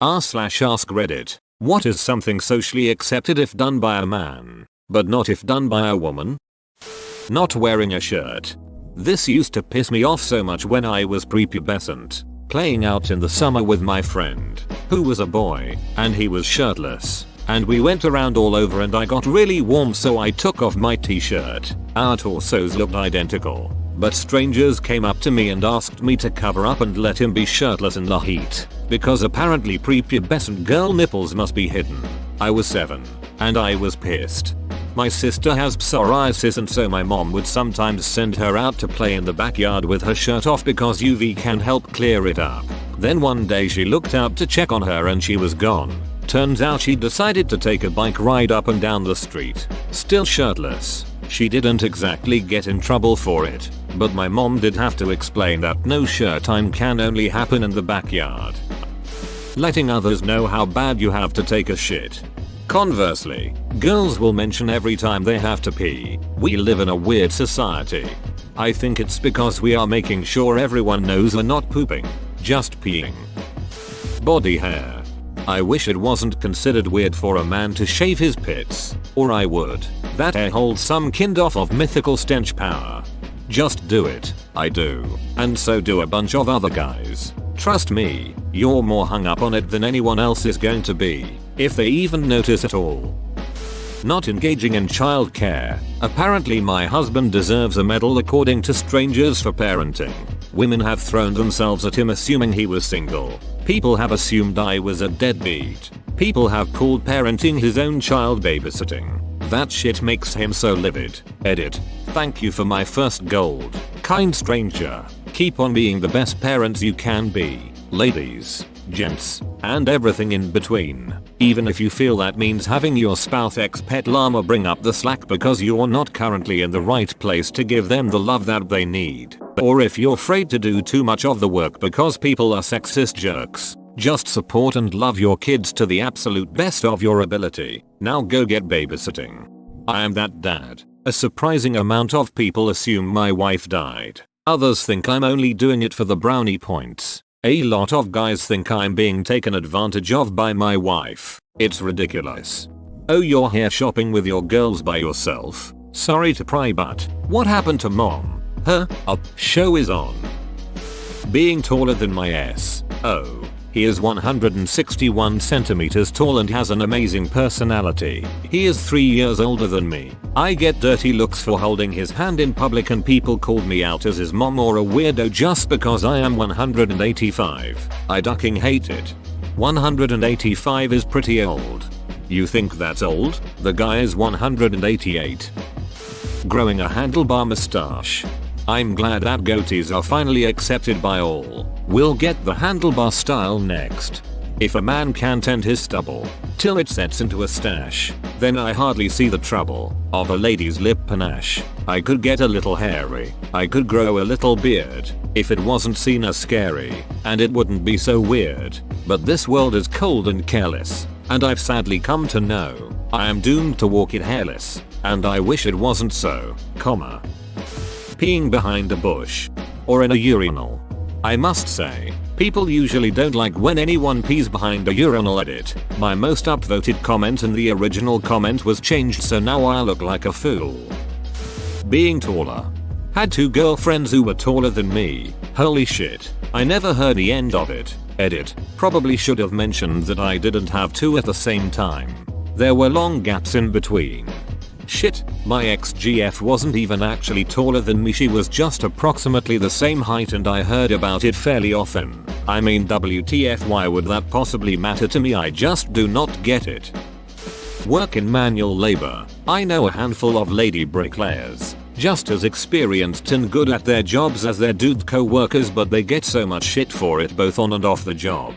r/ask Reddit. What is something socially accepted if done by a man, but not if done by a woman? Not wearing a shirt. This used to piss me off so much when I was prepubescent, playing out in the summer with my friend, who was a boy, and he was shirtless. And we went around all over and I got really warm, so I took off my t-shirt. Our torsos looked identical, but strangers came up to me and asked me to cover up and let him be shirtless in the heat, because apparently prepubescent girl nipples must be hidden. I was 7, and I was pissed. My sister has psoriasis, and so my mom would sometimes send her out to play in the backyard with her shirt off because UV can help clear it up. Then one day she looked out to check on her and she was gone. Turns out she decided to take a bike ride up and down the street, still shirtless. She didn't exactly get in trouble for it, but my mom did have to explain that no shirt time can only happen in the backyard. Letting others know how bad you have to take a shit. Conversely, girls will mention every time they have to pee. We live in a weird society. I think it's because we are making sure everyone knows we're not pooping, just peeing. Body hair. I wish it wasn't considered weird for a man to shave his pits, or I would. That hair holds some kind of mythical stench power. Just do it. I do. And so do a bunch of other guys. Trust me, you're more hung up on it than anyone else is going to be, if they even notice at all. Not engaging in childcare. Apparently my husband deserves a medal according to strangers for parenting. Women have thrown themselves at him assuming he was single. People have assumed I was a deadbeat. People have called parenting his own child babysitting. That shit makes him so livid. Edit. Thank you for my first gold. Kind stranger. Keep on being the best parents you can be. Ladies, gents, and everything in between. Even if you feel that means having your spouse ex-pet llama bring up the slack because you're not currently in the right place to give them the love that they need. Or if you're afraid to do too much of the work because people are sexist jerks. Just support and love your kids to the absolute best of your ability. Now go get babysitting. I am that dad. A surprising amount of people assume my wife died. Others think I'm only doing it for the brownie points. A lot of guys think I'm being taken advantage of by my wife. It's ridiculous. Oh, you're here shopping with your girls by yourself? Sorry to pry, but what happened to mom? Show is on. Being taller than my ass. Oh. He is 161 centimeters tall and has an amazing personality. He is 3 years older than me. I get dirty looks for holding his hand in public and people called me out as his mom or a weirdo just because I am 185. I fucking hate it. 185 is pretty old. You think that's old? The guy is 188. Growing a handlebar mustache. I'm glad that goatees are finally accepted by all. We'll get the handlebar style next. If a man can tend his stubble till it sets into a stash, then I hardly see the trouble of a lady's lip panache. I could get a little hairy. I could grow a little beard if it wasn't seen as scary, and it wouldn't be so weird. But this world is cold and careless, and I've sadly come to know I am doomed to walk it hairless, and I wish it wasn't so, Peeing behind a bush or in a urinal. I must say, people usually don't like when anyone pees behind a urinal. Edit. My most upvoted comment in the original comment was changed, so now I look like a fool. Being taller. Had 2 girlfriends who were taller than me. Holy shit. I never heard the end of it. Edit. Probably should have mentioned that I didn't have 2 at the same time. There were long gaps in between. Shit, my ex-GF wasn't even actually taller than me, she was just approximately the same height, and I heard about it fairly often. I mean, WTF, why would that possibly matter to me? I just do not get it. Work in manual labor. I know a handful of lady bricklayers, just as experienced and good at their jobs as their dude co-workers, but they get so much shit for it both on and off the job.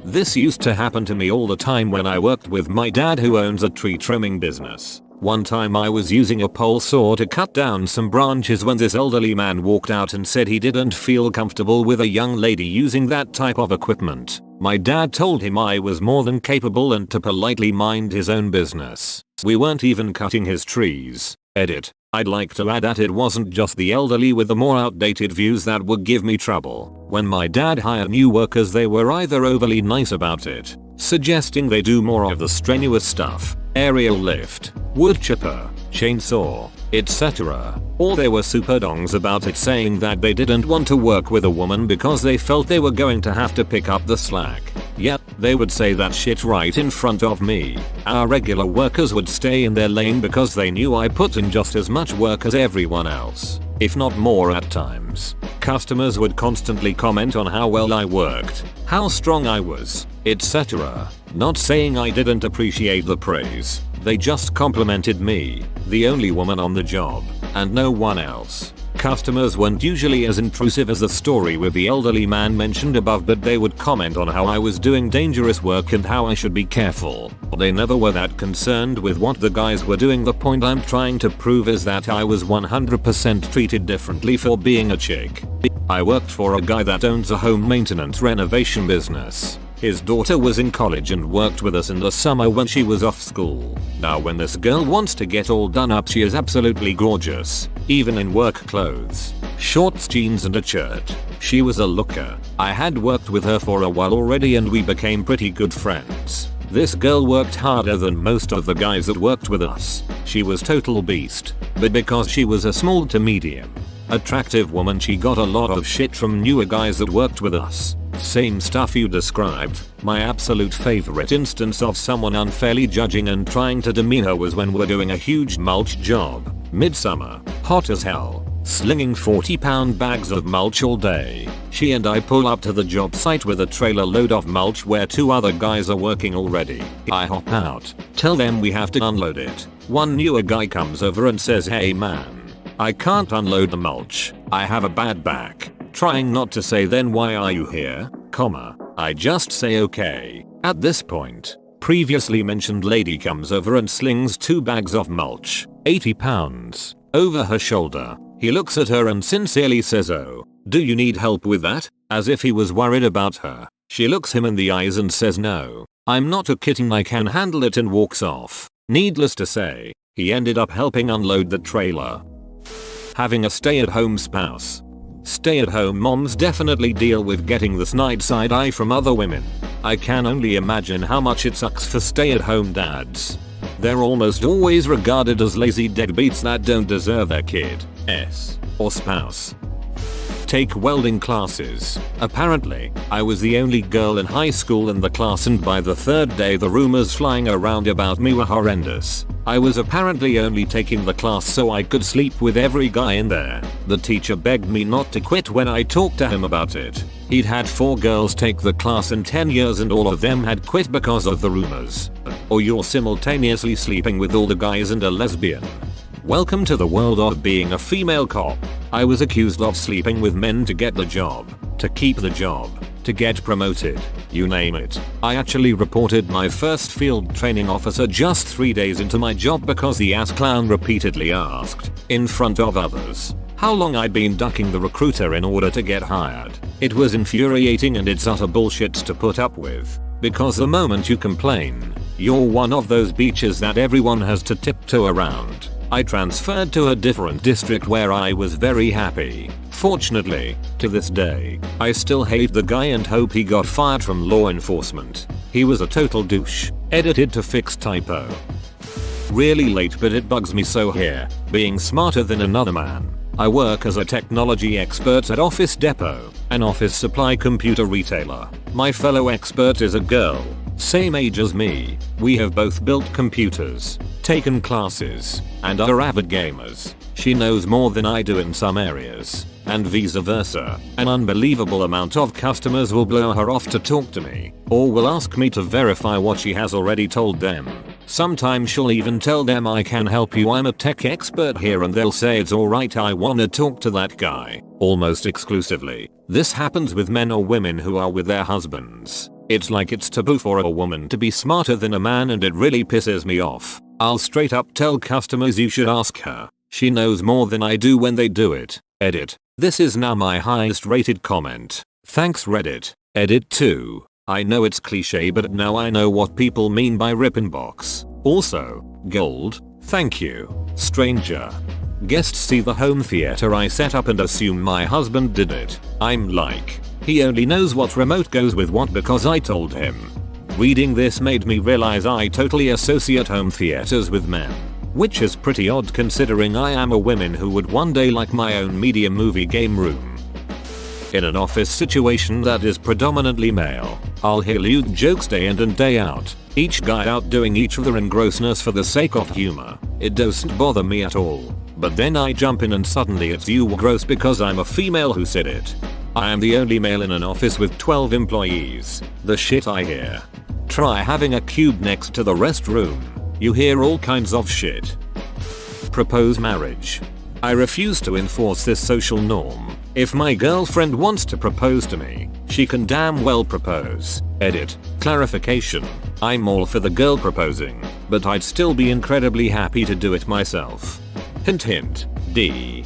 This used to happen to me all the time when I worked with my dad, who owns a tree trimming business. One time I was using a pole saw to cut down some branches when this elderly man walked out and said he didn't feel comfortable with a young lady using that type of equipment. My dad told him I was more than capable and to politely mind his own business. We weren't even cutting his trees. Edit. I'd like to add that it wasn't just the elderly with the more outdated views that would give me trouble. When my dad hired new workers, they were either overly nice about it, suggesting they do more of the strenuous stuff, aerial lift, wood chipper, chainsaw, etc. Or they were super dongs about it, saying that they didn't want to work with a woman because they felt they were going to have to pick up the slack. Yep, they would say that shit right in front of me. Our regular workers would stay in their lane because they knew I put in just as much work as everyone else, if not more at times. Customers would constantly comment on how well I worked, how strong I was, etc. Not saying I didn't appreciate the praise, they just complimented me, the only woman on the job, and no one else. Customers weren't usually as intrusive as the story with the elderly man mentioned above, but they would comment on how I was doing dangerous work and how I should be careful. They never were that concerned with what the guys were doing. The point I'm trying to prove is that I was 100% treated differently for being a chick. I worked for a guy that owns a home maintenance renovation business. His daughter was in college and worked with us in the summer when she was off school. Now when this girl wants to get all done up, she is absolutely gorgeous, even in work clothes, shorts, jeans and a shirt. She was a looker. I had worked with her for a while already and we became pretty good friends. This girl worked harder than most of the guys that worked with us. She was total beast, but because she was a small to medium attractive woman, she got a lot of shit from newer guys that worked with us. Same stuff you described. My absolute favorite instance of someone unfairly judging and trying to demean her was when we're doing a huge mulch job. Midsummer, hot as hell, slinging 40-pound bags of mulch all day. She and I pull up to the job site with a trailer load of mulch where 2 other guys are working already. I hop out, tell them we have to unload it. One newer guy comes over and says, "Hey man, I can't unload the mulch. I have a bad back." Trying not to say "then why are you here?" I just say okay. At this point, previously mentioned lady comes over and slings 2 bags of mulch, 80 pounds, over her shoulder. He looks at her and sincerely says, "Oh, do you need help with that?" As if he was worried about her. She looks him in the eyes and says, "No, I'm not a kitten, I can handle it," and walks off. Needless to say, he ended up helping unload the trailer. Having a stay-at-home spouse. Stay-at-home moms definitely deal with getting the snide side eye from other women. I can only imagine how much it sucks for stay-at-home dads. They're almost always regarded as lazy deadbeats that don't deserve their kid's or spouse. Take welding classes. Apparently, I was the only girl in high school in the class, and by the 3rd day the rumors flying around about me were horrendous. I was apparently only taking the class so I could sleep with every guy in there. The teacher begged me not to quit when I talked to him about it. He'd had 4 girls take the class in 10 years and all of them had quit because of the rumors. Or you're simultaneously sleeping with all the guys and a lesbian. Welcome to the world of being a female cop. I was accused of sleeping with men to get the job, to keep the job, to get promoted, you name it. I actually reported my first field training officer just 3 days into my job because the ass clown repeatedly asked, in front of others, how long I'd been ducking the recruiter in order to get hired. It was infuriating and it's utter bullshit to put up with. Because the moment you complain, you're one of those beaches that everyone has to tiptoe around. I transferred to a different district where I was very happy. Fortunately, to this day, I still hate the guy and hope he got fired from law enforcement. He was a total douche. Edited to fix typo. Really late, but it bugs me so here, being smarter than another man. I work as a technology expert at Office Depot, an office supply computer retailer. My fellow expert is a girl, same age as me. We have both built computers, taken classes, and are avid gamers. She knows more than I do in some areas, and vice versa. An unbelievable amount of customers will blow her off to talk to me, or will ask me to verify what she has already told them. Sometimes she'll even tell them I can help you, I'm a tech expert here, and they'll say it's alright, I wanna talk to that guy. Almost exclusively, this happens with men or women who are with their husbands. It's like it's taboo for a woman to be smarter than a man, and it really pisses me off. I'll straight up tell customers you should ask her. She knows more than I do when they do it. Edit. This is now my highest rated comment. Thanks Reddit. Edit 2. I know it's cliche, but now I know what people mean by ripping box. Also, gold. Thank you. Stranger. Guests see the home theater I set up and assume my husband did it. I'm like, he only knows what remote goes with what because I told him. Reading this made me realize I totally associate home theaters with men. Which is pretty odd considering I am a woman who would one day like my own media movie game room. In an office situation that is predominantly male, I'll hear lewd jokes day in and day out, each guy outdoing each other in grossness for the sake of humor. It doesn't bother me at all. But then I jump in and suddenly it's you gross because I'm a female who said it. I am the only male in an office with 12 employees. The shit I hear. Try having a cube next to the restroom. You hear all kinds of shit. Propose marriage. I refuse to enforce this social norm. If my girlfriend wants to propose to me, she can damn well propose. Edit. Clarification. I'm all for the girl proposing, but I'd still be incredibly happy to do it myself. Hint hint. D.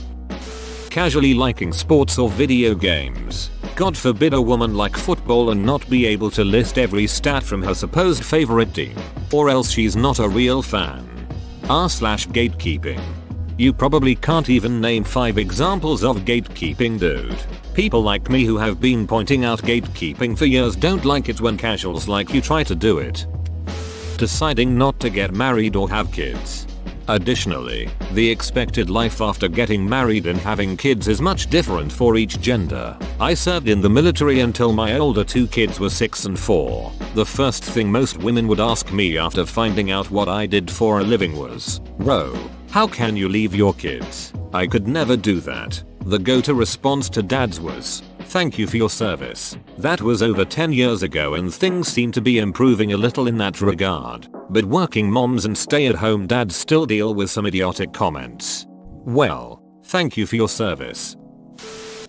Casually liking sports or video games. God forbid a woman like football and not be able to list every stat from her supposed favorite team, or else she's not a real fan. R/gatekeeping. You probably can't even name 5 examples of gatekeeping, dude. People like me who have been pointing out gatekeeping for years don't like it when casuals like you try to do it. Deciding not to get married or have kids. Additionally, the expected life after getting married and having kids is much different for each gender. I served in the military until my older 2 kids were 6 and 4. The first thing most women would ask me after finding out what I did for a living was, "Bro, how can you leave your kids?" I could never do that. The go-to response to dads was, "Thank you for your service." That was over 10 years ago and things seem to be improving a little in that regard. But working moms and stay-at-home dads still deal with some idiotic comments. Well, thank you for your service.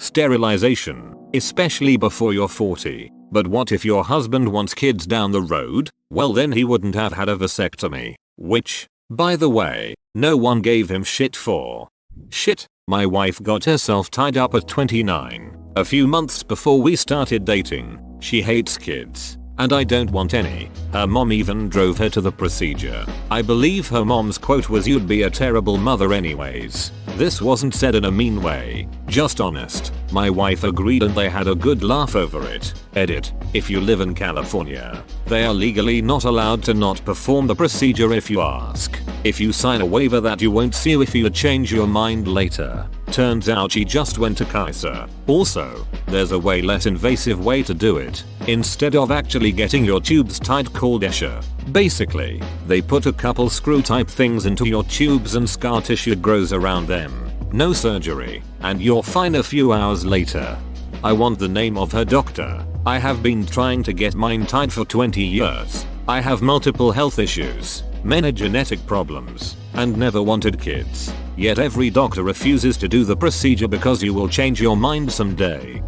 Sterilization, especially before you're 40. But what if your husband wants kids down the road? Well then he wouldn't have had a vasectomy. Which, by the way, no one gave him shit for. Shit, my wife got herself tied up at 29. A few months before we started dating. She hates kids. And I don't want any. Her mom even drove her to the procedure. I believe her mom's quote was, "You'd be a terrible mother anyways." This wasn't said in a mean way, just honest. My wife agreed and they had a good laugh over it. Edit. If you live in California, they are legally not allowed to not perform the procedure if you ask. If you sign a waiver that you won't sue if you change your mind later. Turns out she just went to Kaiser. Also, there's a way less invasive way to do it. Instead of actually getting your tubes tied called Escher. Basically, they put a couple screw type things into your tubes and scar tissue grows around them. No surgery, and you're fine a few hours later. I want the name of her doctor. I have been trying to get mine tied for 20 years. I have multiple health issues, many genetic problems, and never wanted kids. Yet every doctor refuses to do the procedure because you will change your mind someday.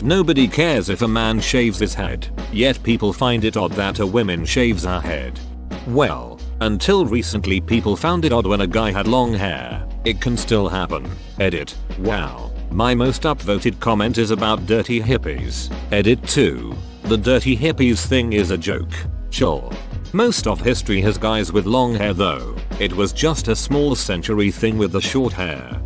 Nobody cares if a man shaves his head, yet people find it odd that a woman shaves her head. Well, until recently people found it odd when a guy had long hair. It can still happen. Edit. Wow. My most upvoted comment is about dirty hippies. Edit 2. The dirty hippies thing is a joke. Sure. Most of history has guys with long hair though. It was just a small century thing with the short hair.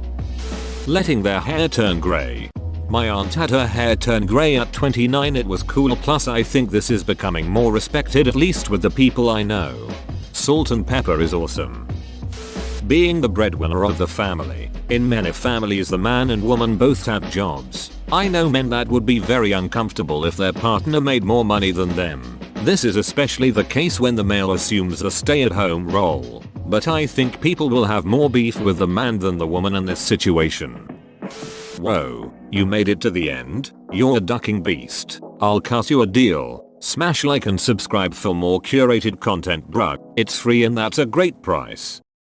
Letting their hair turn grey. My aunt had her hair turn grey at 29. It was cool, plus I think this is becoming more respected, at least with the people I know. Salt and pepper is awesome. Being the breadwinner of the family. In many families the man and woman both have jobs. I know men that would be very uncomfortable if their partner made more money than them. This is especially the case when the male assumes a stay-at-home role. But I think people will have more beef with the man than the woman in this situation. Whoa, you made it to the end? You're a ducking beast. I'll cut you a deal. Smash like and subscribe for more curated content, bruh. It's free and that's a great price.